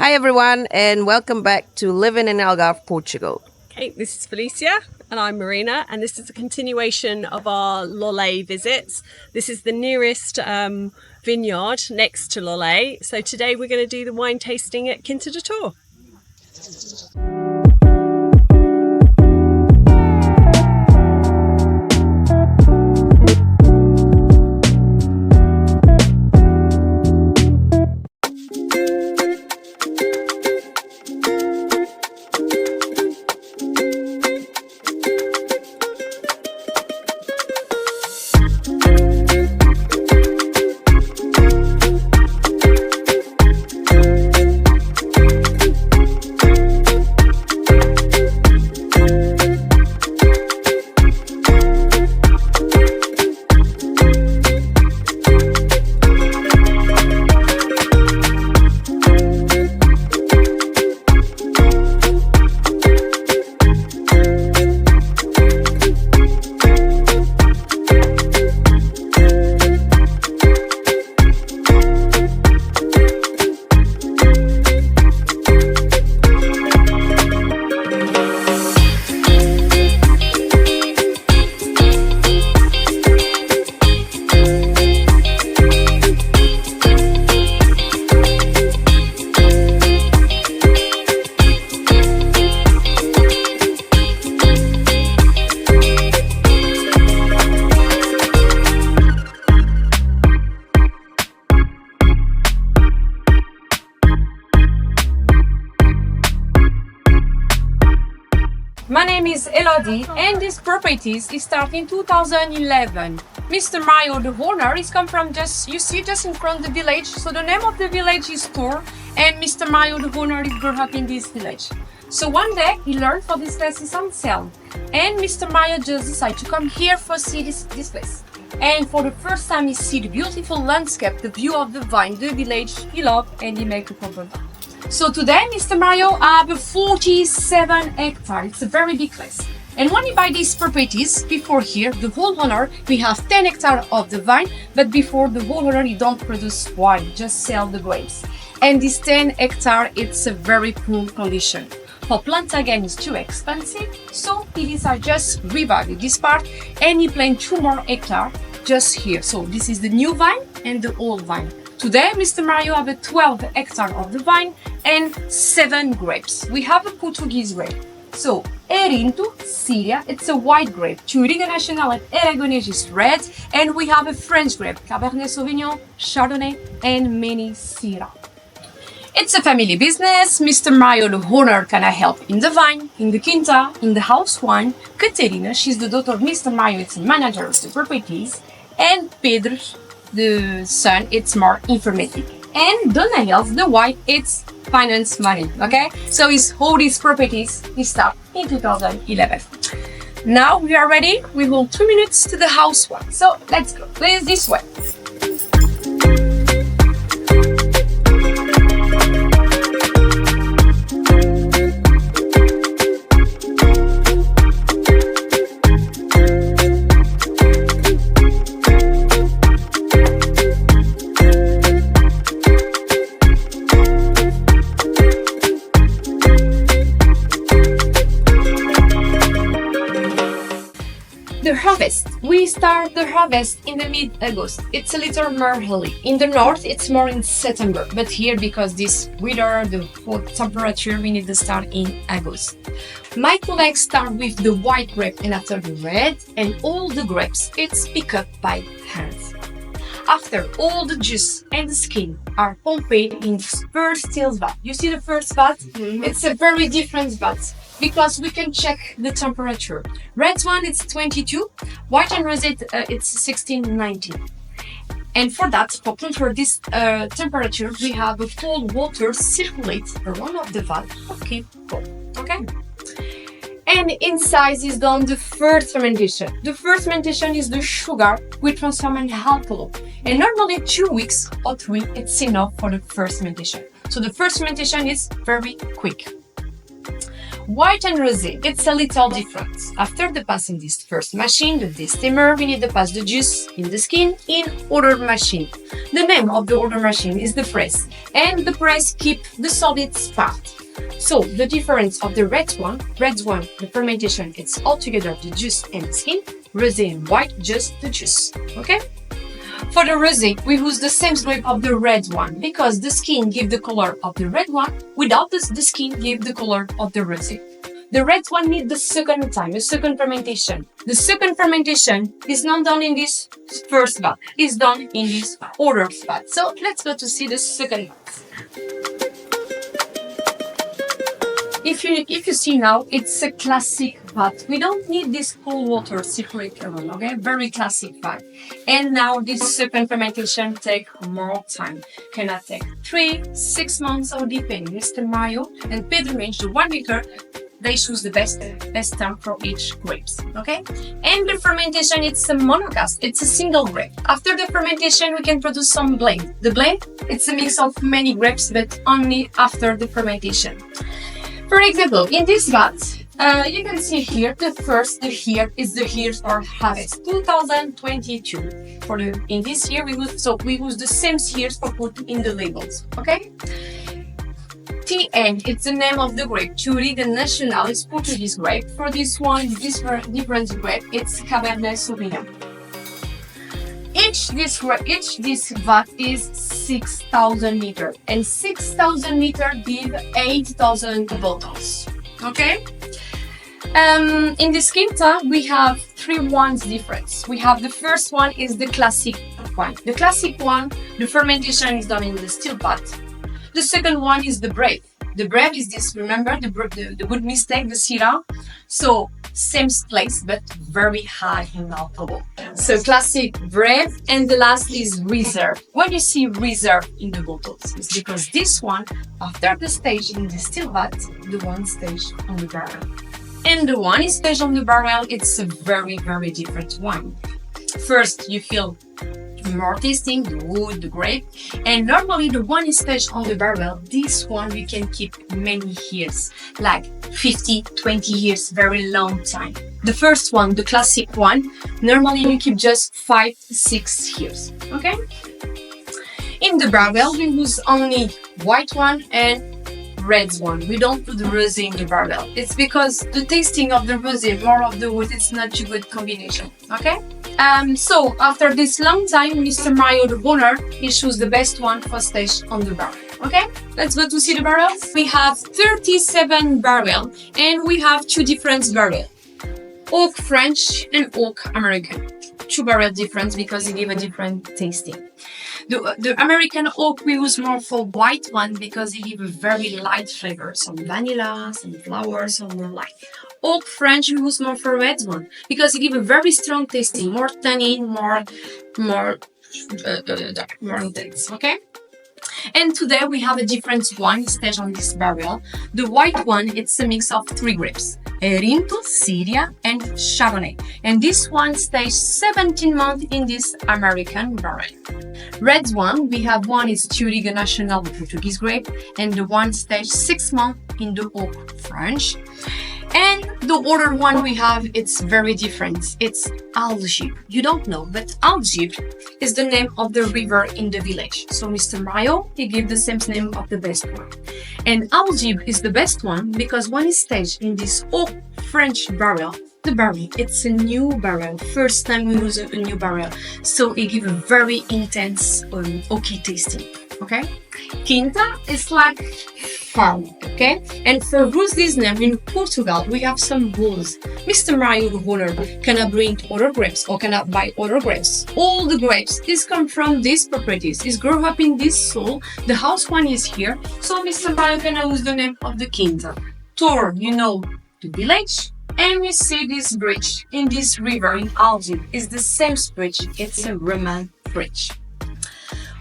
Hi everyone and welcome back to Living in Algarve, Portugal. Okay, this is Felicia and I'm Marina, and this is a continuation of our Loulé visits. This is the nearest vineyard next to Loulé. So today we're going to do the wine tasting at Quinta da Tôr. My name is Elodie and this property is started in 2011. Mr. Mario, the owner, is come from just in front of the village. So the name of the village is Tôr, and Mr. Mario, the owner, is grew up in this village. So one day he learned for this place is on sale, and Mr. Mario just decided to come here for see this place. And for the first time he see the beautiful landscape, the view of the vine, the village he loved, and he make a proper. So today, Mr. Mario have 47 hectares. It's a very big place. And when you buy these properties, before here, the whole owner, we have 10 hectares of the vine, but before the whole owner, you don't produce wine, just sell the grapes. And this 10 hectares, it's a very poor condition. For plant again, it's too expensive, so he decided just revive this part, and he planted 2 more hectares just here. So this is the new vine and the old vine. Today, Mr. Mario have a 12 hectares of the vine and 7 grapes. We have a Portuguese grape. So, Erinto, Syria, it's a white grape. Touriga Nacional and Aragonese is red. And we have a French grape, Cabernet Sauvignon, Chardonnay, and many Syrah. It's a family business. Mr. Mario, the owner, can help in the vine, in the quinta, in the house wine. Caterina, she's the daughter of Mr. Mario, it's the manager of the properties. And Pedro, the son, it's more informatic. And Donna, the wife, it's finance money, okay? So it's all these properties, he start in 2011. Now we are ready. We hold 2 minutes to the house one. So let's go. Please this way. The harvest. We start the harvest in the mid-August. It's a little more early. In the north, it's more in September. But here, because this weather, the hot temperature, we need to start in August. My colleagues start with the white grape and after the red, and all the grapes, it's picked up by hand. After all the juice and the skin are pumped in first steel vat. You see the first vat? It's a very different vat, because we can check the temperature. Red one, it's 22. White and rosé, it's 16, 19. And for that, for control this temperature, we have a cold water circulate around of the vat. Okay, cool. Okay. And inside is done the first fermentation. The first fermentation is the sugar we transform in alcohol. And normally 2 weeks or 3, it's enough for the first fermentation. So the first fermentation is very quick. White and rosé, it's a little different. After the passing this first machine, the desteamer, we need to pass the juice in the skin in other machine. The name of the other machine is the press, and the press keep the solids part. So the difference of the red one, the fermentation, it's altogether the juice and the skin, rosé and white, just the juice, okay? For the rosé, we use the same grape of the red one because the skin gives the color of the red one, without the skin give the color of the rosé. The red one needs the second time, the second fermentation. The second fermentation is not done in this first vat, it's done in this other vat. So let's go to see the second vat. If you see now, it's a classic vat. We don't need this cold water separator, okay? Very classic vat. And now this second fermentation take more time. Cannot take 3-6 months or depending. Mr. Mario and Pedro Range, the winemaker, they choose the best time for each grapes, okay? And the fermentation, it's a monocast, it's a single grape. After the fermentation, we can produce some blend. The blend, it's a mix of many grapes, but only after the fermentation. For example, in this vat, you can see here the year is the year for harvest 2022. In this year we use the same years for put in the labels. Okay. TN, it's the name of the grape. Touriga Nacional is Portuguese grape. For this one, different grape, it's Cabernet Sauvignon. Each this vat is 6,000 liters, and 6,000 liters give 8,000 bottles. Okay. In this Quinta, we have 3 wines difference. We have the first one is the classic wine. The classic one, the fermentation is done in the still vat. The second one is the brave. The brave is this, remember, the good mistake, the Syrah. So, same place, but very high in alcohol. So, classic, brave, and the last is reserve. When you see reserve in the bottles, it's because this one, after the stage in the still vat, the one stage on the barrel. And the one stage on the barrel, it's a very, very different wine. First, you feel more tasting, the wood, the grape, and normally the one stage on the barrel, this one we can keep many years, like 50-20 years, very long time. The first one, the classic one, normally you keep just 5-6 years, okay? In the barrel we use only white one and red one. We don't put the rosé in the barrel. It's because the tasting of the rosé, more of the wood, it's not a good combination, okay? So after this long time, Mr. Mario, the owner, he chose the best one for stage on the barrel. Okay, let's go to see the barrels. We have 37 barrels, and we have 2 different barrels: oak French and oak American. 2 barrel difference because they give a different tasting. The American oak we use more for white one because they give a very light flavor, some vanilla, some flowers, some more light. Oak French we use more for red one because they give a very strong tasting, more tannin, more intense. Okay. And today we have a different wine stage on this barrel. The white one, it's a mix of 3 grapes: Erinto, Syria, and Chardonnay. And this one stays 17 months in this American barrel. Red one, we have one is Touriga Nacional, the Portuguese grape, and the one stays 6 months in the oak French. And the other one we have, it's very different. It's Algarve. You don't know, but Algarve is the name of the river in the village. So Mr. Mario, he gave the same name of the best one. And Algarve is the best one because when it's staged in this oak French barrel, the barrel, it's a new barrel. First time we use a new barrel. So it gives a very intense oaky tasting. Okay? Quinta is like farm, okay? And for rules this name in Portugal, we have some rules. Mr. Mario, the owner, cannot bring other grapes or cannot buy other grapes. All the grapes is come from these properties, is grow up in this soil. The house one is here, so Mr. Mario cannot use the name of the Quinta. Tôr, you know, the village. And we see this bridge in this river in Algarve. It's the same bridge, it's a Roman bridge.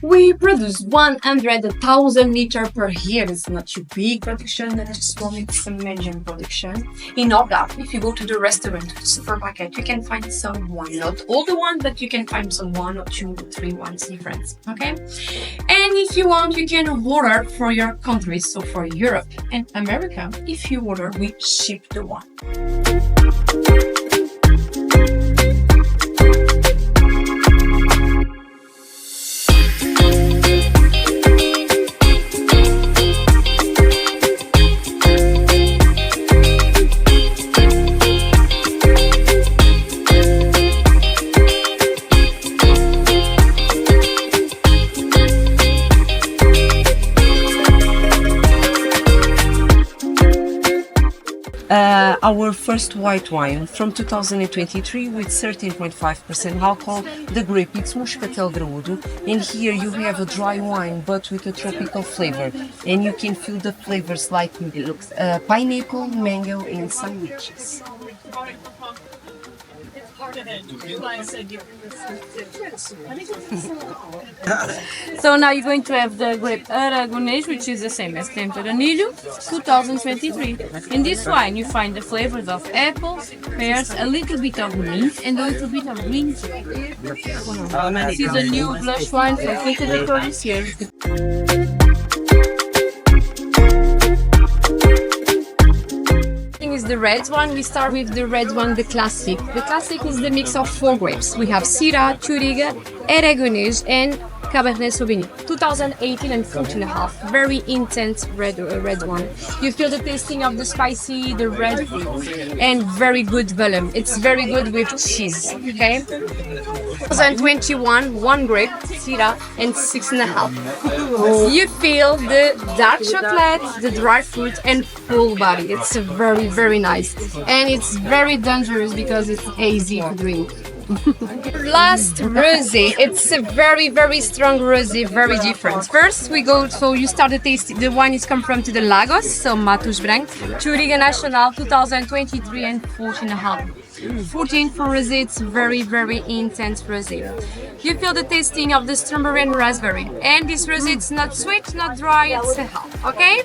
We produce 100,000 liters per year. It's not too big production, not too small, it's a medium production. In Algarve, if you go to the restaurant, to the supermarket, you can find some wine. Not all the one, but you can find some 1 or 2 or 3 wines different. Okay? And if you want, you can order for your country, so for Europe and America. If you order, we ship the wine. Our first white wine from 2023 with 13.5% alcohol. The grape, it's Moscatel Graúdo, and here you have a dry wine but with a tropical flavor, and you can feel the flavors like pineapple, mango, and some witches. So now you're going to have the grape Aragonese, which is the same as Tempranillo 2023. In this wine you find the flavors of apples, pears, a little bit of mint and a little bit of green tea. This is a new blush wine from Quinta da Tôr this year. Is the red one. We start with the red one, the classic. The classic is the mix of 4 grapes. We have Syrah, Touriga, Aragonese, and Cabernet Sauvignon. 2018 and 14.5. Very intense red one. You feel the tasting of the spicy, the red, and very good volume. It's very good with cheese. Okay. 2021, 1 grape, Syrah, and 6.5. You feel the dark chocolate, the dry fruit, and full body. It's very nice, and it's very dangerous because it's easy to drink. Last rosé, it's a very strong rosé, very different. First we go, so you start the taste. The wine is come from to the Lagos, so Matos Branco, Touriga Nacional 2023 and 14.5. 14 for rosé, it's very intense rosé. You feel the tasting of the strawberry and raspberry, and this rosé it's not sweet, not dry, it's healthy. Okay.